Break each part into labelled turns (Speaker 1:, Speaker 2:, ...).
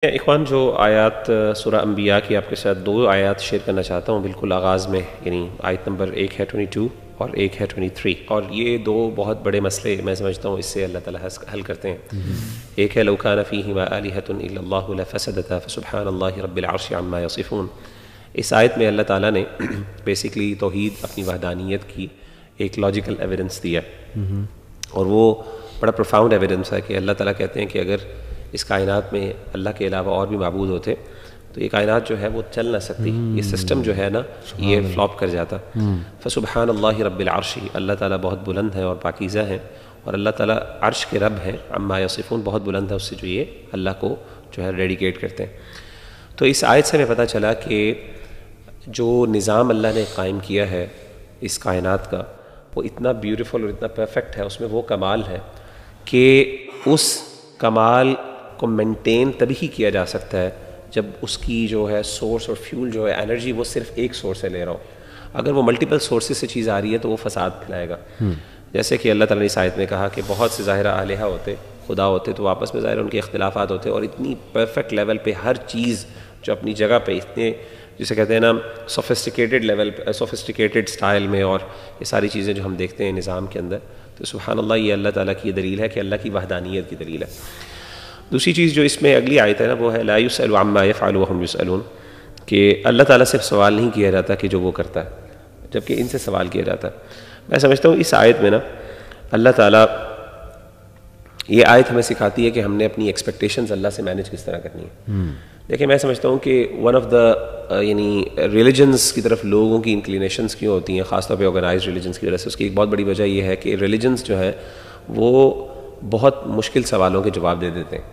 Speaker 1: اخوان جو آیات سورہ انبیاء کی آپ کے ساتھ دو آیات شیئر کرنا چاہتا ہوں بالکل آغاز میں، یعنی آیت نمبر ایک ہے 22 اور ایک ہے 23، اور یہ دو بہت بڑے مسئلے میں سمجھتا ہوں اس سے اللہ تعالیٰ حل کرتے ہیں۔ ایک ہے لو کان فیہما آلہۃ الا اللہ لفسدتا فسبحان اللہ رب العرش عما یصفون۔ اس آیت میں اللہ تعالیٰ نے بیسیکلی توحید، اپنی وحدانیت کی ایک لاجیکل ایویڈنس دیا، اور وہ بڑا پروفاؤنڈ ایویڈنس ہے کہ اللہ تعالیٰ کہتے ہیں کہ اگر اس کائنات میں اللہ کے علاوہ اور بھی معبود ہوتے تو یہ کائنات جو ہے وہ چل نہ سکتی، یہ سسٹم جو ہے نا یہ فلاپ کر جاتا۔ فسبحان اللہ رب العرش، اللہ تعالیٰ بہت بلند ہے اور پاکیزہ ہیں، اور اللہ تعالیٰ عرش کے رب ہیں، عما یصفون بہت بلند ہے اس سے جو یہ اللہ کو جو ہے ڈیڈیکیٹ کرتے ہیں۔ تو اس آیت سے ہمیں پتہ چلا کہ جو نظام اللہ نے قائم کیا ہے اس کائنات کا وہ اتنا بیوٹیفل اور اتنا پرفیکٹ ہے، اس میں وہ کمال ہے کہ اس کمال کو مینٹین تبھی ہی کیا جا سکتا ہے جب اس کی جو ہے سورس اور فیول جو ہے انرجی وہ صرف ایک سورس سے لے رہا ہو۔ اگر وہ ملٹیپل سورسز سے چیز آ رہی ہے تو وہ فساد پھیلائے گا۔ جیسے کہ اللہ تعالیٰ نے اس آیت میں کہا کہ بہت سے ظاہرہ الہہ ہوتے، خدا ہوتے، تو آپس میں ظاہر ان کے اختلافات ہوتے، اور اتنی پرفیکٹ لیول پہ ہر چیز جو اپنی جگہ پہ اتنے جسے کہتے ہیں نا سوفسٹیکیٹڈ لیول پہ، سوفسٹیکیٹڈ سٹائل میں، اور یہ ساری چیزیں جو ہم دیکھتے ہیں نظام کے اندر، تو سبحان اللہ یہ اللہ تعالیٰ کی دلیل ہے کہ اللہ کی وحدانیت کی دلیل ہے۔ دوسری چیز جو اس میں اگلی آیت ہے نا وہ ہے لا یسأل عما یفعل وهم یسألون، کہ اللہ تعالیٰ سے سوال نہیں کیا جاتا کہ جو وہ کرتا ہے، جبکہ ان سے سوال کیا جاتا ہے۔ میں سمجھتا ہوں اس آیت میں نا اللہ تعالیٰ یہ آیت ہمیں سکھاتی ہے کہ ہم نے اپنی ایکسپیکٹیشنز اللہ سے مینیج کس طرح کرنی ہے۔ دیکھیں میں سمجھتا ہوں کہ ون آف دا یعنی ریلیجنز کی طرف لوگوں کی انکلینیشنز کیوں ہوتی ہیں، خاص طور پہ آرگنائزڈ ریلیجنز کی وجہ سے، اس کی ایک بہت بڑی وجہ یہ ہے کہ ریلیجنز جو ہیں وہ بہت مشکل سوالوں کے جواب دے دیتے ہیں،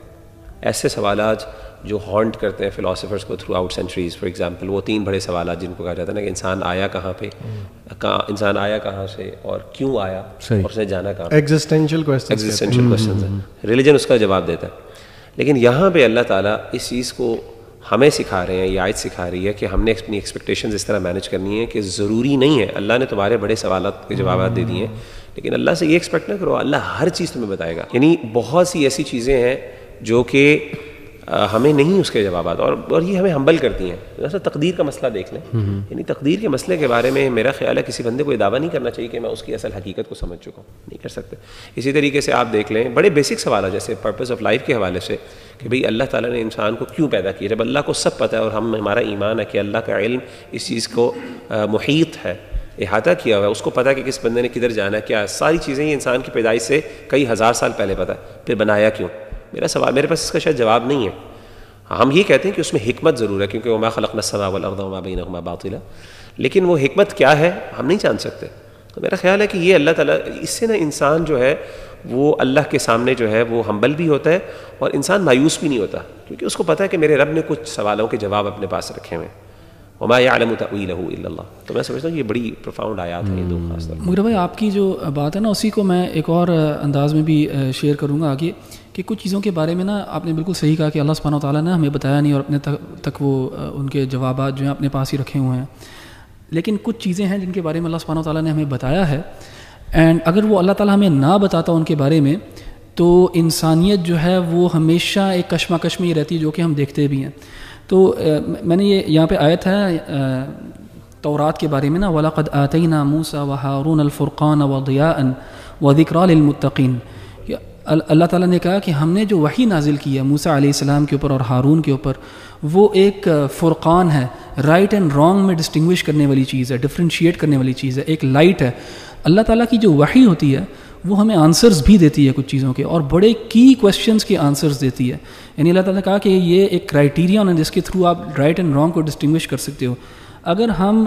Speaker 1: ایسے سوالات جو ہانٹ کرتے ہیں فلاسفرز کو through out centuries. For example وہ تین بڑے سوالات جن کو کہا جاتا ہے نا کہ انسان آیا کہاں پہ، انسان آیا کہاں سے، اور کیوں آیا، اور اس نے جانا کہاں، ایگزسٹینشیل کوسچنز ہیں۔ ریلیجن اس کا جواب دیتا ہے، لیکن یہاں پہ اللہ تعالیٰ اس چیز کو ہمیں سکھا رہے ہیں، یہ آیت سکھا رہی ہے کہ ہم نے اپنی ایکسپیکٹیشنز اس طرح مینیج کرنی ہے کہ ضروری نہیں ہے اللہ نے تمہارے بڑے سوالات کے جوابات دے دیے ہیں، لیکن اللہ سے یہ ایکسپیکٹ نہ کرو اللہ ہر چیز تمہیں بتائے گا۔ یعنی بہت سی ایسی چیزیں ہیں جو کہ ہمیں نہیں اس کے جوابات، اور یہ ہمیں ہمبل کرتی ہیں۔ جیسا تقدیر کا مسئلہ دیکھ لیں، یعنی تقدیر کے مسئلے کے بارے میں میرا خیال ہے کسی بندے کو یہ دعویٰ نہیں کرنا چاہیے کہ میں اس کی اصل حقیقت کو سمجھ چکا ہوں، نہیں کر سکتے۔ اسی طریقے سے آپ دیکھ لیں بڑے بیسک سوالات جیسے پرپز آف لائف کے حوالے سے کہ بھئی اللہ تعالیٰ نے انسان کو کیوں پیدا کیا، جب اللہ کو سب پتہ ہے، اور ہمارا ایمان ہے کہ اللہ کا علم اس چیز کو محیط ہے، احاطہ کیا ہوا ہے، اس کو پتہ ہے کہ کس بندے نے کدھر جانا ہے، کیا ساری چیزیں یہ انسان کی پیدائش سے کئی ہزار سال پہلے پتہ ہے، پھر بنایا کیوں؟ میرا سوال، میرے پاس اس کا شاید جواب نہیں ہے۔ ہم یہ کہتے ہیں کہ اس میں حکمت ضرور ہے کیونکہ وما خلقنا السماء والارض وما بینہما باطلا، لیکن وہ حکمت کیا ہے ہم نہیں جان سکتے۔ تو میرا خیال ہے کہ یہ اللہ تعالیٰ، اس سے نا انسان جو ہے وہ اللہ کے سامنے جو ہے وہ ہمبل بھی ہوتا ہے، اور انسان مایوس بھی نہیں ہوتا، کیونکہ اس کو پتہ ہے کہ میرے رب نے کچھ سوالوں کے جواب اپنے پاس رکھے ہوئے ہیں۔ وما يعلم تأويله الا اللہ۔ تو میں سمجھتا ہوں یہ بڑی پروفاؤنڈ آیات ہیں یہ دو خاص طور پر۔
Speaker 2: مغرب بھائی آپ کی جو بات ہے نا اسی کو میں ایک اور انداز میں بھی شیئر کروں گا آگے، کہ کچھ چیزوں کے بارے میں نا آپ نے بالکل صحیح کہا کہ اللہ سبحانہ و تعالیٰ نے ہمیں بتایا نہیں، اور اپنے تک وہ ان کے جوابات جو ہیں اپنے پاس ہی رکھے ہوئے ہیں، لیکن کچھ چیزیں ہیں جن کے بارے میں اللہ سبحانہ و تعالیٰ نے ہمیں بتایا ہے، اینڈ اگر وہ اللہ تعالیٰ ہمیں نہ بتاتا ان کے بارے میں تو انسانیت جو ہے وہ ہمیشہ ایک کشمکش میں ہی رہتی ہے، جو کہ ہم دیکھتے بھی ہیں۔ تو میں نے یہ یہاں پہ آیت ہے تورات کے بارے میں نا وَلَقَدْ آتَيْنَا مُوسَى وَهَارُونَ الْفُرْقَانَ وَضِيَاءً وَذِكْرَىٰ لِلْمُتَّقِينَ۔ اللہ تعالیٰ نے کہا کہ ہم نے جو وحی نازل کی ہے موسیٰ علیہ السلام کے اوپر اور ہارون کے اوپر، وہ ایک فرقان ہے، رائٹ اینڈ رانگ میں ڈسٹنگوش کرنے والی چیز ہے، ڈفرینشیٹ کرنے والی چیز ہے، ایک لائٹ ہے۔ اللہ تعالیٰ کی جو وحی ہوتی ہے وہ ہمیں آنسرز بھی دیتی ہے کچھ چیزوں کے، اور بڑے کی کویسچنز کے آنسرز دیتی ہے۔ یعنی اللہ تعالیٰ نے کہا کہ یہ ایک کرائیٹیریا ہے جس کے تھرو آپ رائٹ اینڈ رانگ کو ڈسٹنگوش کر سکتے ہو۔ اگر ہم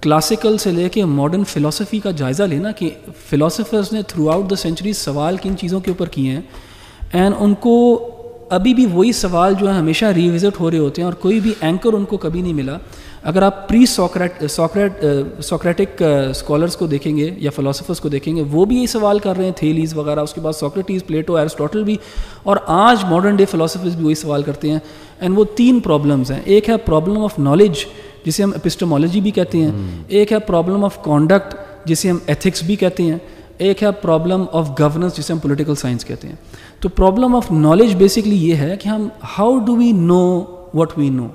Speaker 2: کلاسیکل سے لے کے ماڈرن فلاسفی کا جائزہ لینا کہ فلاسفرز نے تھرو آؤٹ دا سینچریز سوال کن چیزوں کے اوپر کیے ہیں، اینڈ ان کو ابھی بھی وہی سوال جو ہے ہمیشہ ریوزٹ ہو رہے ہوتے ہیں، اور کوئی بھی اینکر ان کو کبھی نہیں ملا۔ اگر آپ پری سوکریٹک اسکالرس کو دیکھیں گے یا فلاسفرس کو دیکھیں گے، وہ بھی یہی سوال کر رہے ہیں، تھیلیز وغیرہ، اس کے بعد سوکریٹیز، پلیٹو، ایرسٹوٹل بھی، اور آج ماڈرن ڈے فلاسفرز بھی وہی سوال کرتے ہیں۔ اینڈ وہ تین پرابلمز ہیں، ایک ہے پرابلم آف نالج جسے ہم اپسٹمالوجی بھی کہتے ہیں، ایک ہے پرابلم آف کانڈکٹ جسے ہم ایتھکس بھی کہتے ہیں، ایک ہے پرابلم آف گورننس جسے ہم پولیٹیکل سائنس کہتے ہیں۔ تو پرابلم آف نالج بیسکلی یہ ہے کہ ہم how do we know what we know,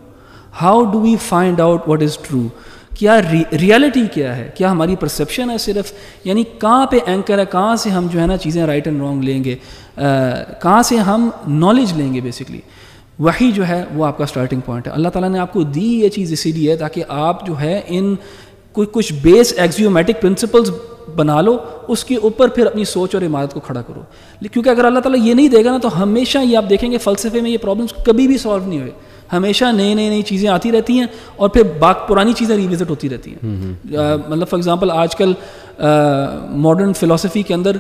Speaker 2: how do we find out what is true, کیا ریالٹی کیا ہے، کیا ہماری پرسیپشن ہے صرف، یعنی کہاں پہ اینکر ہے، کہاں سے ہم جو ہے نا چیزیں رائٹ اینڈ رانگ لیں گے، کہاں سے ہم نالج لیں گے. بیسکلی وحی جو ہے وہ آپ کا اسٹارٹنگ پوائنٹ ہے. اللہ تعالیٰ نے آپ کو دی یہ چیز اسی لیے تاکہ آپ جو ہے ان کچھ بیس ایکزیومیٹک پرنسپلز بنا لو، اس کے اوپر پھر اپنی سوچ اور عمارت کو کھڑا کرو. کیونکہ اگر اللہ تعالیٰ یہ نہیں دے گا نا تو ہمیشہ یہ آپ دیکھیں گے فلسفے میں یہ پرابلمس کبھی بھی سالو نہیں ہوئے، ہمیشہ نئی چیزیں آتی رہتی ہیں اور پھر پرانی چیزیں ریوزٹ ہوتی رہتی ہیں. مطلب فار ایگزامپل آج کل ماڈرن فلاسفی کے اندر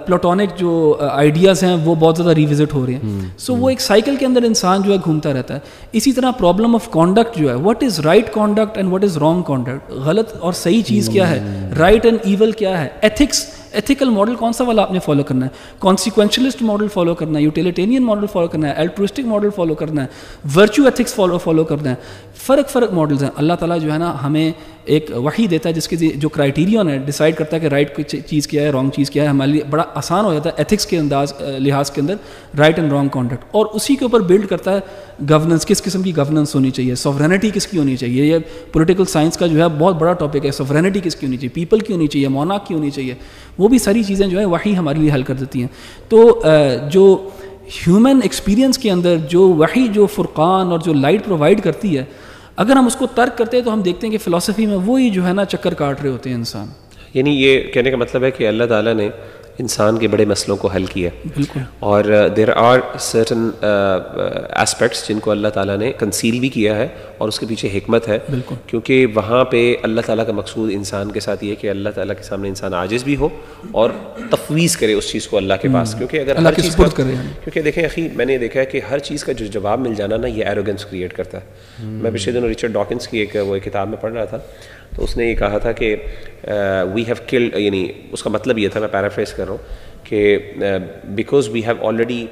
Speaker 2: پلاٹونک جو آئیڈیاز ہیں وہ بہت زیادہ ریوزٹ ہو رہے ہیں. سو وہ ایک سائیکل کے اندر انسان جو ہے گھومتا رہتا ہے. اسی طرح پرابلم آف کانڈکٹ جو ہے، what is right conduct and what is wrong conduct, غلط اور صحیح چیز کیا ہے، رائٹ اینڈ ایول کیا ہے، ایتھکس، ایتھیکل ماڈل کون سا والا آپ نے فالو کرنا ہے، کانسیکوینشلسٹ ماڈل فالو کرنا ہے، یوٹیلیٹینین ماڈل فالو کرنا ہے، الٹروسٹک ماڈل فالو کرنا ہے، ورچو ایتھکس فالو کرنا ہے. فرق ماڈلز ہیں. اللہ تعالیٰ جو ہے نا ہمیں ایک وحی دیتا ہے جس کے جو کرائٹیرین ہے ڈیسائیڈ کرتا ہے کہ رائٹ چیز کیا ہے، رانگ چیز کیا ہے. ہمارے لیے بڑا آسان ہو جاتا ہے ایتھکس کے لحاظ کے اندر رائٹ اینڈ رانگ کانڈکٹ، اور اسی کے اوپر بلڈ کرتا ہے گورننس، کس قسم کی گورننس ہونی چاہیے، سوورینٹی کس کی ہونی چاہیے. یہ پولیٹیکل سائنس کا جو ہے بہت بڑا ٹاپک ہے، سوورینٹی کس کی ہونی چاہیے، پیپل کی ہونی چاہیے، مونارک کی ہونی چاہیے. وہ بھی ساری چیزیں جو ہے وحی ہمارے لیے حل کر دیتی ہیں. تو جو ہیومن ایکسپیرینس کے اندر جو وحی جو فرقان اور جو لائٹ پرووائڈ کرتی ہے، اگر ہم اس کو ترک کرتے ہیں تو ہم دیکھتے ہیں کہ فلسفی میں وہی جو ہے نا چکر کاٹ رہے ہوتے ہیں انسان.
Speaker 1: یعنی یہ کہنے کا مطلب ہے کہ اللہ تعالیٰ نے انسان کے بڑے مسئلوں کو حل کیا.
Speaker 2: بالکل.
Speaker 1: اور دیر آر سرٹن اسپیکٹس جن کو اللہ تعالیٰ نے کنسیل بھی کیا ہے اور اس کے پیچھے حکمت ہے.
Speaker 2: بالکل.
Speaker 1: کیونکہ وہاں پہ اللہ تعالیٰ کا مقصود انسان کے ساتھ یہ کہ اللہ تعالیٰ کے سامنے انسان عاجز بھی ہو اور تفویض کرے اس چیز کو اللہ کے پاس. کیونکہ اگر ہر چیز کا کیونکہ دیکھیں اخی میں نے دیکھا ہے کہ ہر چیز کا جو جواب مل جانا نا یہ ایروگنس کریٹ کرتا ہے. میں پچھلے دنوں ریچرڈ ڈاکنس کی ایک کتاب میں پڑھ رہا تھا تو اس نے یہ کہا تھا کہ وی ہیو کلڈ، یعنی اس کا مطلب یہ تھا، میں پیرافریز کر رہا ہوں کہ بیکاز وی ہیو آلریڈی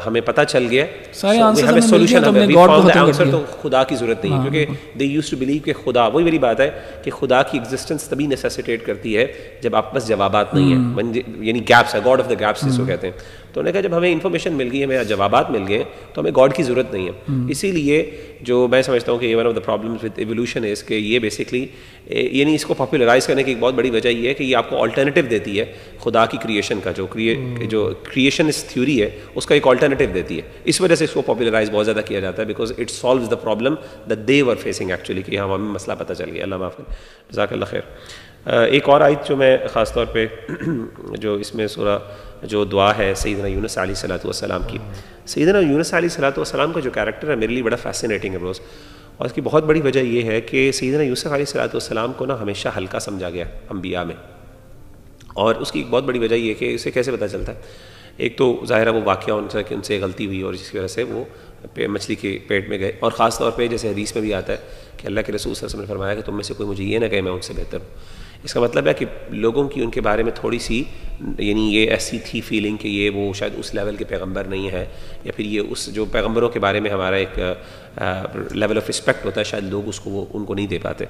Speaker 1: ہمیں پتہ چل گیا سولوشن، آنسر تو خدا کی ضرورت نہیں ہے. کیونکہ دے یوز ٹو بلیو کہ خدا، وہی میری بات ہے کہ خدا کی ایگزسٹنس تبھی نیسیسیٹیٹ کرتی ہے جب آپ پاس جوابات نہیں ہیں، یعنی گیپس ہے، گاڈ آف دا گیپس جس کو کہتے ہیں. تو انہوں نے کہا جب ہمیں انفارمیشن مل گئی، ہمیں جوابات مل گئے تو ہمیں گاڈ کی ضرورت نہیں ہے. اسی لیے جو میں سمجھتا ہوں کہ one of the problems with evolution is کہ یہ بیسکلی یعنی اس کو پاپولرائز کرنے کی ایک بہت بڑی وجہ یہ ہے کہ یہ آپ کو آلٹرنیٹیو دیتی ہے خدا کی کریشن کا، جو کریشنسٹ تھیوری ہے اس کا ایک آلٹرنیٹیو دیتی ہے. اس وجہ سے اس کو پاپولرائز بہت زیادہ کیا جاتا ہے because it سالوز the problem that they were facing actually, کہ ہمیں مسئلہ پتہ چل گیا. اللہ معاف کرے، جزاک اللہ خیر. ایک اور آیت جو میں خاص طور پہ جو اس میں سورہ جو دعا ہے سیدنا یونس علیہ الصلوۃ والسلام کی، سیدنا یونس علیہ الصلوۃ والسلام کا جو کیریکٹر ہے میرے لیے بڑا فیسینیٹنگ ہے بروز. اور اس کی بہت بڑی وجہ یہ ہے کہ سیدنا یوسف علیہ الصلوۃ والسلام کو نا ہمیشہ ہلکا سمجھا گیا انبیاء میں. اور اس کی ایک بہت بڑی وجہ یہ ہے کہ اسے کیسے پتہ چلتا ہے. ایک تو ظاہر ہے وہ واقعہ ان سے غلطی ہوئی اور جس کی وجہ سے وہ مچھلی کے پیٹ میں گئے. اور خاص طور پہ جیسے حدیث میں بھی آتا ہے کہ اللہ کے رسول صلی اللہ علیہ وسلم نے فرمایا کہ تم میں سے کوئی مجھے یہ نہ کہے میں ان سے بہتر ہوں. اس کا مطلب ہے کہ لوگوں کی ان کے بارے میں تھوڑی سی یعنی یہ ایسی تھی فیلنگ کہ یہ وہ شاید اس لیول کے پیغمبر نہیں ہے، یا پھر یہ اس جو پیغمبروں کے بارے میں ہمارا ایک لیول آف رسپیکٹ ہوتا ہے شاید لوگ اس کو وہ ان کو نہیں دے پاتے.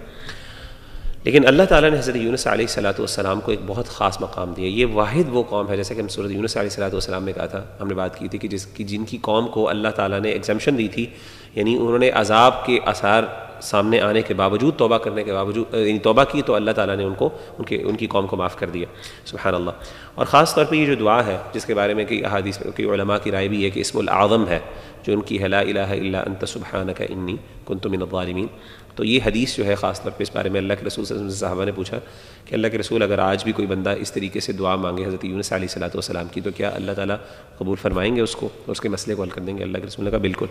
Speaker 1: لیکن اللہ تعالیٰ نے حضرت یونس علیہ الصلوۃ والسلام کو ایک بہت خاص مقام دیا. یہ واحد وہ قوم ہے، جیسے کہ ہم سورۃ یونس علیہ الصلوۃ والسلام میں کہا تھا، ہم نے بات کی تھی کہ جن کی قوم کو اللہ تعالیٰ نے ایگزمپشن دی تھی، یعنی انہوں نے عذاب کے آثار سامنے آنے کے باوجود توبہ کرنے کے باوجود یعنی توبہ کی تو اللہ تعالیٰ نے ان کی قوم کو معاف کر دیا. سبحان اللہ. اور خاص طور پہ یہ جو دعا ہے جس کے بارے میں کہ احادیث کی علماء کی رائے بھی ہے کہ اسم العظم ہے جو ان کی ہے لا الہ الا انت سبحانک انی کنت من الظالمین. تو یہ حدیث جو ہے خاص طور پہ اس بارے میں اللہ کے رسول صلی اللہ علیہ وسلم صحابہ نے پوچھا کہ اللہ کے رسول اگر آج بھی کوئی بندہ اس طریقے سے دعا مانگے حضرت یونس علیہ الصلوۃ والسلام کی تو کیا اللہ تعالیٰ قبول فرمائیں گے اس کو اور اس کے مسئلے کو حل کر دیں گے؟ اللہ کے رسول نے کہا بالکل.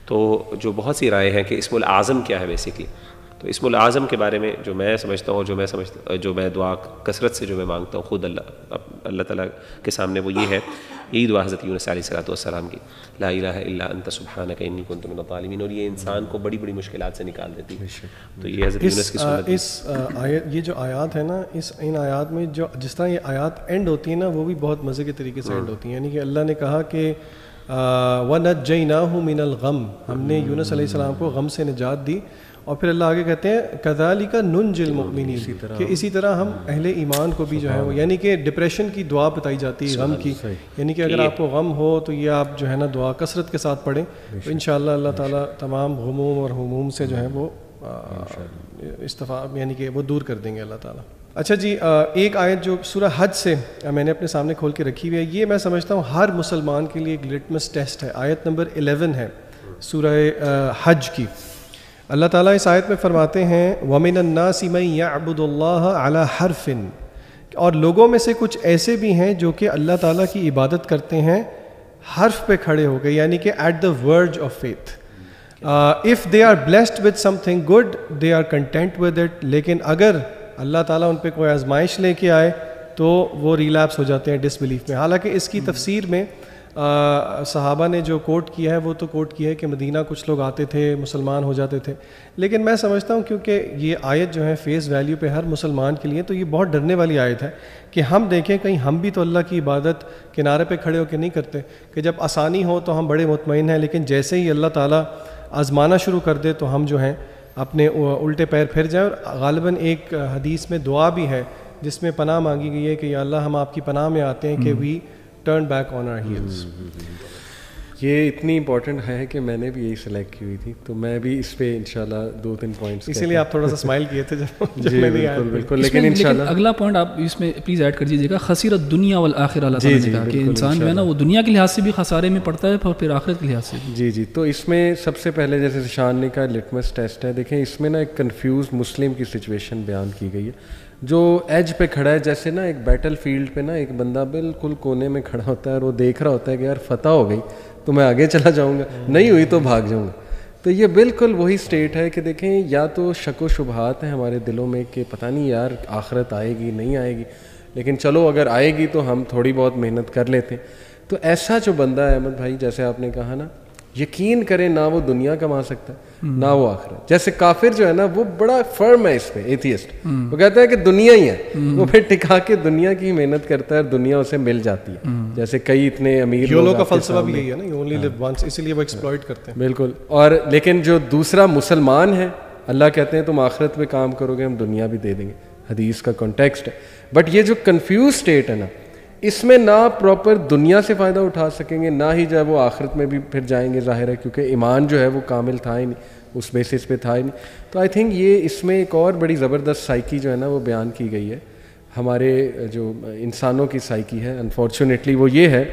Speaker 1: تو جو بہت سی رائے ہیں کہ اسم العظم کیا ہے بیسکلی، تو اسم العظم کے بارے میں جو میں سمجھتا ہوں اور جو میں دعا کثرت سے جو میں مانگتا ہوں خود اللہ تعالیٰ کے سامنے وہ یہ ہے، یہی دعا حضرت یونس علیہ الصلوۃ والسلام کی، لا الہ الا انت سبحانک انی کنت من الظالمین. اور یہ انسان کو بڑی بڑی مشکلات سے نکال دیتی ہے. تو یہ حضرت یونس کی سنت.
Speaker 3: اس آیت یہ جو آیات ہے نا، ان آیات میں جو جس طرح یہ آیات اینڈ ہوتی ہیں نا وہ بھی بہت مزے کے طریقے سے اینڈ ہوتی ہیں. یعنی کہ اللہ نے کہا کہ وَنَجَّيْنَاهُ مِنَ الْغَمِّ، ہم نے یونس علیہ السلام کو غم سے نجات دی. اور پھر اللہ آگے کہتے ہیں کذالک ننجی المؤمنین، کہ اسی طرح ہم اہل ایمان کو بھی جو ہے وہ، یعنی کہ ڈپریشن کی دعا بتائی جاتی ہے، غم کی، یعنی کہ اگر آپ کو غم ہو تو یہ آپ جو ہے نا دعا کثرت کے ساتھ پڑھیں تو انشاءاللہ اللہ تعالیٰ تمام غموم اور ہموم سے جو ہے وہ یعنی کہ وہ دور کر دیں گے اللہ تعالیٰ. اچھا جی، ایک آیت جو سورہ حج سے میں نے اپنے سامنے کھول کے رکھی ہوئی ہے، یہ میں سمجھتا ہوں ہر مسلمان کے لیے ایک لٹمس ٹیسٹ ہے. آیت نمبر 11 ہے سورہ حج کی. اللہ تعالیٰ اس آیت میں فرماتے ہیں وَمِنَ النَّاسِ مَن يَعْبُدُ اللَّهَ عَلَى حَرْفٍ، اور لوگوں میں سے کچھ ایسے بھی ہیں جو کہ اللہ تعالیٰ کی عبادت کرتے ہیں حرف پہ کھڑے ہو گئے، یعنی کہ at the verge of faith. if they are blessed with something good they are content with it، لیکن اگر اللہ تعالیٰ ان پہ کوئی آزمائش لے کے آئے تو وہ ریلیپس ہو جاتے ہیں ڈس بلیف میں. حالانکہ اس کی تفسیر میں صحابہ نے جو کوٹ کیا ہے وہ تو کوٹ کیا ہے کہ مدینہ کچھ لوگ آتے تھے مسلمان ہو جاتے تھے، لیکن میں سمجھتا ہوں کیونکہ یہ آیت جو ہے فیس ویلیو پہ ہر مسلمان کے لیے، تو یہ بہت ڈرنے والی آیت ہے کہ ہم دیکھیں کہیں ہم بھی تو اللہ کی عبادت کنارے پہ کھڑے ہو کے نہیں کرتے، کہ جب آسانی ہو تو ہم بڑے مطمئن ہیں، لیکن جیسے ہی اللہ تعالیٰ آزمانا شروع کر دے تو ہم جو ہیں اپنے الٹے پیر پھر جائیں. اور غالباً ایک حدیث میں دعا بھی ہے جس میں پناہ مانگی گئی ہے کہ یا اللہ ہم آپ کی پناہ میں آتے ہیں کہ we turn back on our heels.
Speaker 4: یہ اتنی امپورٹنٹ ہے کہ میں نے بھی یہی سلیکٹ کی ہوئی تھی، تو میں بھی اس پہ انشاءاللہ 2-3 پوائنٹس،
Speaker 3: اسی لیے آپ تھوڑا سا اسمائل کیے تھے جب
Speaker 4: جی
Speaker 3: میں نے آیا.
Speaker 4: بالکل. لیکن انشاءاللہ
Speaker 2: اگلا پوائنٹ آپ اس میں پلیز ایڈ کر دیجیے گا، خسیرت دنیا والآخرہ. اللہ تعالیٰ نے کہا کہ انسان جو ہے نا وہ دنیا کے لحاظ سے بھی خسارے میں پڑتا ہے اور پھر آخرت کے لحاظ سے بھی.
Speaker 4: جی. تو اس میں سب سے پہلے جیسے شان نے کہا لٹمس ٹیسٹ ہے. دیکھیں اس میں نا ایک کنفیوز مسلم کی سچویشن بیان کی گئی ہے جو ایج پہ کھڑا ہے. جیسے نا ایک بیٹل فیلڈ پہ نا ایک بندہ بالکل کونے میں کھڑا ہوتا ہے اور وہ دیکھ رہا ہوتا ہے کہ یار فتح ہو گئی تو میں آگے چلا جاؤں گا، نہیں ہوئی تو بھاگ جاؤں گا. تو یہ بالکل وہی سٹیٹ ہے کہ دیکھیں یا تو شک و شبہات ہیں ہمارے دلوں میں کہ پتہ نہیں یار آخرت آئے گی نہیں آئے گی، لیکن چلو اگر آئے گی تو ہم تھوڑی بہت محنت کر لیتے ہیں. تو ایسا جو بندہ ہے احمد بھائی جیسے آپ نے کہا نا، یقین کریں نہ وہ دنیا کما سکتا ہے نہ وہ آخرت. جیسے کافر جو ہے نا وہ بڑا فرم ہے اس پہ، ایتھیسٹ، وہ کہتا ہے کہ دنیا ہی ہے، وہ پھر ٹکا کے دنیا کی محنت کرتا ہے اور دنیا اسے مل جاتی ہے. جیسے کئی اتنے امیر
Speaker 3: یولو کا فلسفہ بھی یہی ہے نا، یو اونلی لیو ونس، اسی لیے وہ ایکسپلوئٹ کرتے ہیں.
Speaker 4: بالکل. اور لیکن جو دوسرا مسلمان ہے اللہ کہتے ہیں تم آخرت پہ کام کرو گے ہم دنیا بھی دے دیں گے. حدیث کا کانٹیکسٹ ہے. بٹ یہ جو کنفیوز اسٹیٹ ہے نا، اس میں نہ پراپر دنیا سے فائدہ اٹھا سکیں گے، نہ ہی جو ہے وہ آخرت میں بھی پھر جائیں گے. ظاہر ہے کیونکہ ایمان جو ہے وہ کامل تھا ہی نہیں، اس بیسس پہ تھا ہی نہیں. تو آئی تھنک یہ اس میں ایک اور بڑی زبردست سائیکی جو ہے نا وہ بیان کی گئی ہے. ہمارے جو انسانوں کی سائیکی ہے انفارچونیٹلی وہ یہ ہے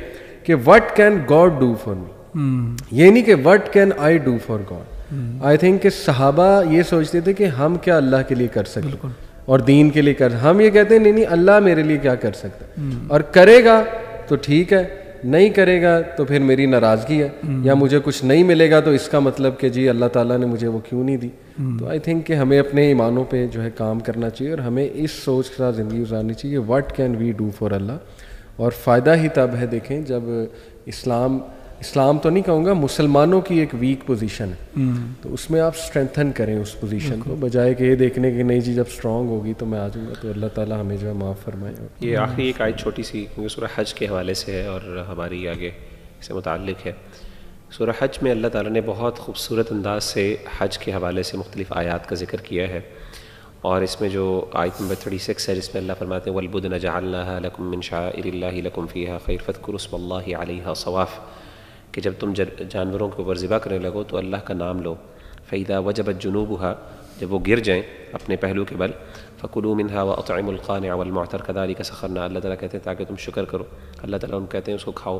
Speaker 4: کہ what can God do for me, یہ نہیں کہ what can I do for God. I think کہ صحابہ یہ سوچتے تھے کہ ہم کیا اللہ کے لیے کر سکتے اور دین کے لیے ہم یہ کہتے ہیں نہیں اللہ میرے لیے کیا کر سکتا ہے، اور کرے گا تو ٹھیک ہے، نہیں کرے گا تو پھر میری ناراضگی ہے، یا مجھے کچھ نہیں ملے گا تو اس کا مطلب کہ جی اللہ تعالیٰ نے مجھے وہ کیوں نہیں دی. تو آئی تھنک کہ ہمیں اپنے ایمانوں پہ جو ہے کام کرنا چاہیے اور ہمیں اس سوچ کے ساتھ زندگی گزارنی چاہیے what can we do for Allah. اور فائدہ ہی تب ہے دیکھیں جب اسلام تو نہیں کہوں گا، مسلمانوں کی ایک ویک پوزیشن ہے تو اس میں آپ اسٹرینتھن کریں اس پوزیشن کو، بجائے کہ یہ دیکھنے کہ نہیں جی جب اسٹرانگ ہوگی تو میں آ جاؤں گا. تو اللہ تعالیٰ ہمیں جو ہے معاف فرمائے.
Speaker 1: یہ آخری ایک آیت چھوٹی سی کیونکہ سورہ حج کے حوالے سے ہے اور ہماری آگے سے متعلق ہے. سورہ حج میں اللہ تعالیٰ نے بہت خوبصورت انداز سے حج کے حوالے سے مختلف آیات کا ذکر کیا ہے، اور اس میں جو آیت نمبر 36 ہے جس میں اللہ فرماتے ہیں وَالْبُدْنَ جَعَلْنَاهَا لَكُم مِّن شَعَائِرِ اللَّهِ لَكُم فِيهَا خَيْرٌ فَاذْكُرُوا اسْمَ اللَّهِ عَلَيْهَا صَوَافَ، کہ جب تم جانوروں کے اوپر ذبح کرنے لگو تو اللہ کا نام لو. فَإِذَا وَجَبَتْ جُنُوبُهَا، جب وہ گر جائیں اپنے پہلو کے بل، فَكُلُوا مِنْهَا وَأَطْعِمُوا الْقَانِعَ وَالْمُعْتَرَ كَذَلِكَ سَخَّرْنَا، اللہ تعالیٰ کہتے ہیں تاکہ تم شکر کرو. اللہ تعالیٰ ان کو کہتے ہیں اس کو کھاؤ.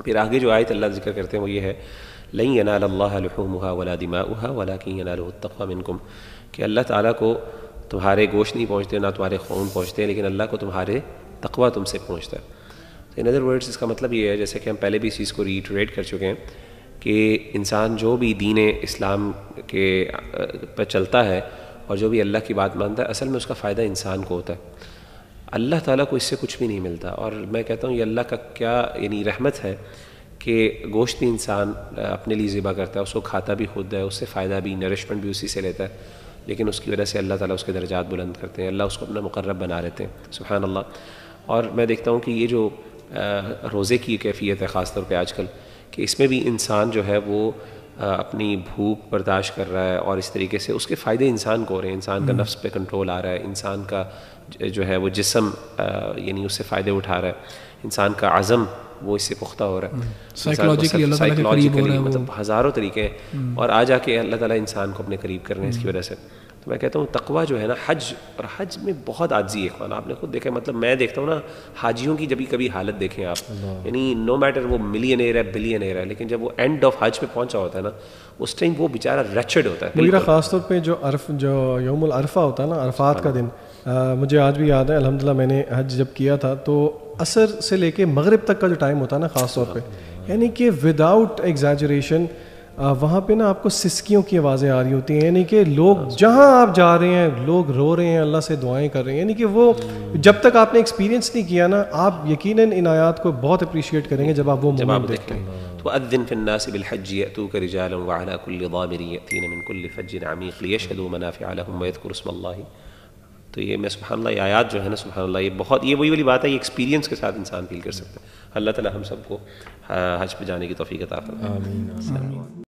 Speaker 1: پھر آگے جو آیت اللہ ذکر کرتے ہیں وہ یہ ہے لَن يَنَالَ اللَّهَ لُحُومُهَا وَلَا دِمَاؤُهَا وَلَكِنْ يَنَالُهُ التَّقْوَى مِنْكُمْ، کہ اللہ تعالیٰ کو تمہارے گوشت نہیں پہنچتے نہ تمہارے خون پہنچتے، لیکن اللہ کو تمہارے تقویٰ تم سے پہنچتا ہے. ان ادر ورڈز اس کا مطلب یہ ہے جیسے کہ ہم پہلے بھی اس چیز کو ریٹریٹ کر چکے ہیں کہ انسان جو بھی دین اسلام کے پر چلتا ہے اور جو بھی اللہ کی بات مانتا ہے اصل میں اس کا فائدہ انسان کو ہوتا ہے. اللہ تعالیٰ کو اس سے کچھ بھی نہیں ملتا. اور میں کہتا ہوں یہ اللہ کا کیا یعنی رحمت ہے کہ گوشت بھی انسان اپنے لیے ذبح کرتا ہے، اس کو کھاتا بھی خود ہے، اس سے فائدہ بھی نرشمنٹ بھی اسی سے لیتا ہے، لیکن اس کی وجہ سے اللہ تعالیٰ اس کے درجات بلند کرتے ہیں، اللہ اس کو اپنا مقرب بنا لیتے ہیں. سبحان اللہ. اور میں دیکھتا ہوں کہ یہ جو روزے کی کیفیت ہے خاص طور پہ آج کل، کہ اس میں بھی انسان جو ہے وہ اپنی بھوک برداشت کر رہا ہے اور اس طریقے سے اس کے فائدے انسان کو ہو رہے ہیں، انسان کا نفس پہ کنٹرول آ رہا ہے، انسان کا جو ہے وہ جسم یعنی اس سے فائدے اٹھا رہا ہے، انسان کا عزم وہ اس سے پختہ ہو رہا ہے، سائیکلوجیکلی مطلب ہزاروں طریقے ہیں، اور آ جا کے اللہ تعالیٰ انسان کو اپنے قریب کر رہے ہیں اس کی وجہ سے. تو میں کہتا ہوں تقویٰ جو ہے نا، حج، اور حج میں بہت عاجزی ہے اخوان. آپ نے خود دیکھا، مطلب میں دیکھتا ہوں نا حاجیوں کی جبھی کبھی حالت دیکھیں آپ، یعنی نو میٹر وہ ملینئر ہے بلینئر ہے، لیکن جب وہ اینڈ آف حج پہ پہنچا ہوتا ہے نا اس ٹائم وہ بیچارہ ریچڈ ہوتا ہے.
Speaker 3: میرا خاص طور پہ جو یوم العرفہ ہوتا ہے نا، عرفات کا دن، مجھے آج بھی یاد ہے. الحمدللہ میں نے حج جب کیا تھا تو عصر سے لے کے مغرب تک کا جو ٹائم ہوتا ہے نا خاص طور پہ، یعنی کہ وداؤٹ ایگزیجریشن وہاں پہ نا آپ کو سسکیوں کی آوازیں آ رہی ہوتی ہیں، یعنی کہ لوگ جہاں آپ جا رہے ہیں لوگ رو رہے ہیں، اللہ سے دعائیں کر رہے ہیں. یعنی کہ وہ جب تک آپ نے ایکسپیرینس نہیں کیا نا، آپ یقیناً ان آیات کو بہت اپریشیٹ کریں گے جب آپ وہ مومنٹ دیکھتے ہیں.
Speaker 1: وَأَذِّن فِي النَّاسِ بِالْحَجِّ يَأْتُوكَ رِجَالًا وَعَلَىٰ كُلِّ ضَامِرٍ يَأْتِينَ مِنْ كُلِّ فَجٍّ عَمِيقٍ لِيَشْهَدُوا مَنَافِعَ لَهُمْ وَيَذْكُرُوا اسْمَ اللَّهِ. تو یہ میں سبحان اللہ، یہ آیات جو ہے نا سبحان اللہ، یہ بہت، یہ وہی والی بات ہے، یہ ایکسپیرینس کے ساتھ انسان فیل کر سکتا ہے. اللہ تعالیٰ ہم سب کو حج پہ جانے کی توفیق عطا فرمائے. آمین.